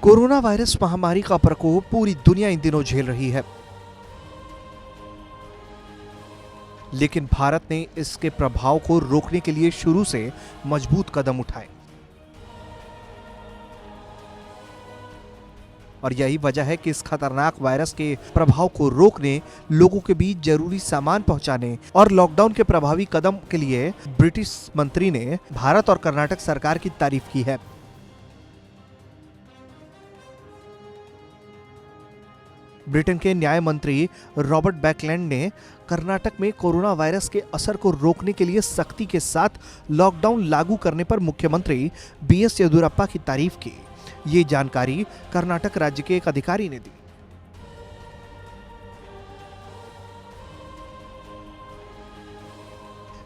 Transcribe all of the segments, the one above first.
Corona virus महामारी का प्रकोप पूरी दुनिया इन दिनों झेल रही है, लेकिन भारत ने इसके प्रभाव को रोकने के लिए शुरू से मजबूत कदम उठाए और यही वजह है कि इस खतरनाक वायरस के प्रभाव को रोकने, लोगों के बीच जरूरी सामान पहुंचाने और लॉकडाउन के प्रभावी कदम के लिए ब्रिटिश मंत्री ने भारत और कर्नाटक सरकार की तारीफ की है। ब्रिटेन के न्याय मंत्री रॉबर्ट बैकलैंड ने कर्नाटक में कोरोना वायरस के असर को रोकने के लिए सख्ती के साथ लॉकडाउन लागू करने पर मुख्यमंत्री बीएस येदियुरप्पा की तारीफ की। ये जानकारी कर्नाटक राज्य के एक अधिकारी ने दी।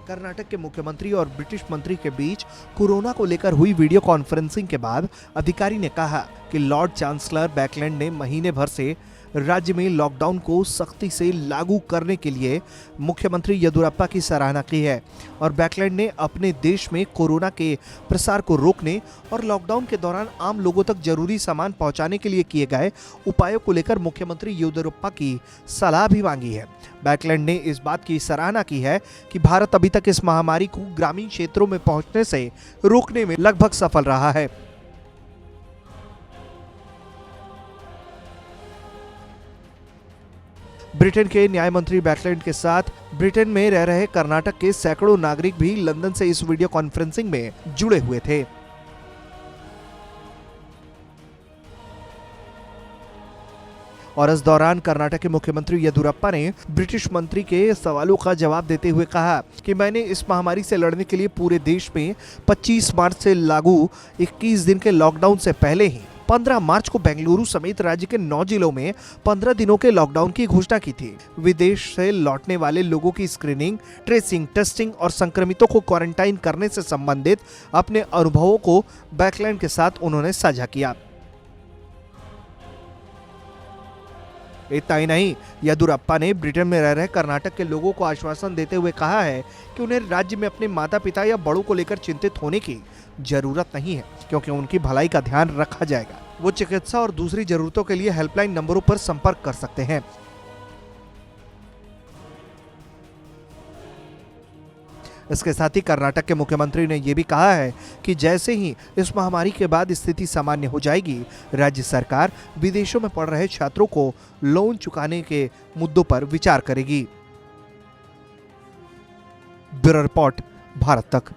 कर्नाटक के मुख्यमंत्री और ब्रिटिश मंत्री के बीच कोरोना को लेकर हुई वीडियो कॉन्फ्रेंसिंग के बाद अधिकारी ने कहा कि लॉर्ड चांसलर बैकलैंड ने महीने भर से राज्य में लॉकडाउन को सख्ती से लागू करने के लिए मुख्यमंत्री येदियुरप्पा की सराहना की है और बैकलैंड ने अपने देश में कोरोना के प्रसार को रोकने और लॉकडाउन के दौरान आम लोगों तक जरूरी सामान पहुंचाने के लिए किए गए उपायों को लेकर मुख्यमंत्री येदियुरप्पा की सलाह भी मांगी है। बैकलैंड ने इस बात की सराहना की है कि भारत अभी तक इस महामारी को ग्रामीण क्षेत्रों में पहुंचने से रोकने में लगभग सफल रहा है। ब्रिटेन के न्याय मंत्री बैकलैंड के साथ ब्रिटेन में रह रहे कर्नाटक के सैकड़ों नागरिक भी लंदन से इस वीडियो कॉन्फ्रेंसिंग में जुड़े हुए थे। और इस दौरान कर्नाटक के मुख्यमंत्री येदियुरप्पा ने ब्रिटिश मंत्री के सवालों का जवाब देते हुए कहा कि मैंने इस महामारी से लड़ने के लिए पूरे देश में 25 मार्च से लागू 21 दिन के लॉकडाउन से पहले ही 15 मार्च को बेंगलुरु समेत राज्य के 9 जिलों में 15 दिनों के लॉकडाउन की घोषणा की थी। विदेश से लौटने वाले लोगों की स्क्रीनिंग, ट्रेसिंग, टेस्टिंग और संक्रमितों को क्वारंटाइन करने से संबंधित अपने अनुभवों को बैकलैंड के साथ उन्होंने साझा किया। इतना ही नहीं, येदियुरप्पा ने ब्रिटेन में रह रहे कर्नाटक के लोगों को आश्वासन देते हुए कहा है कि उन्हें राज्य में अपने माता पिता या बड़ों को लेकर चिंतित होने की जरूरत नहीं है, क्योंकि उनकी भलाई का ध्यान रखा जाएगा। वो चिकित्सा और दूसरी जरूरतों के लिए हेल्पलाइन नंबरों पर संपर्क कर सकते हैं। इसके साथ ही कर्नाटक के मुख्यमंत्री ने यह भी कहा है कि जैसे ही इस महामारी के बाद स्थिति सामान्य हो जाएगी, राज्य सरकार विदेशों में पढ़ रहे छात्रों को लोन चुकाने के मुद्दों पर विचार करेगी। ब्यूरो रिपोर्ट, भारत तक।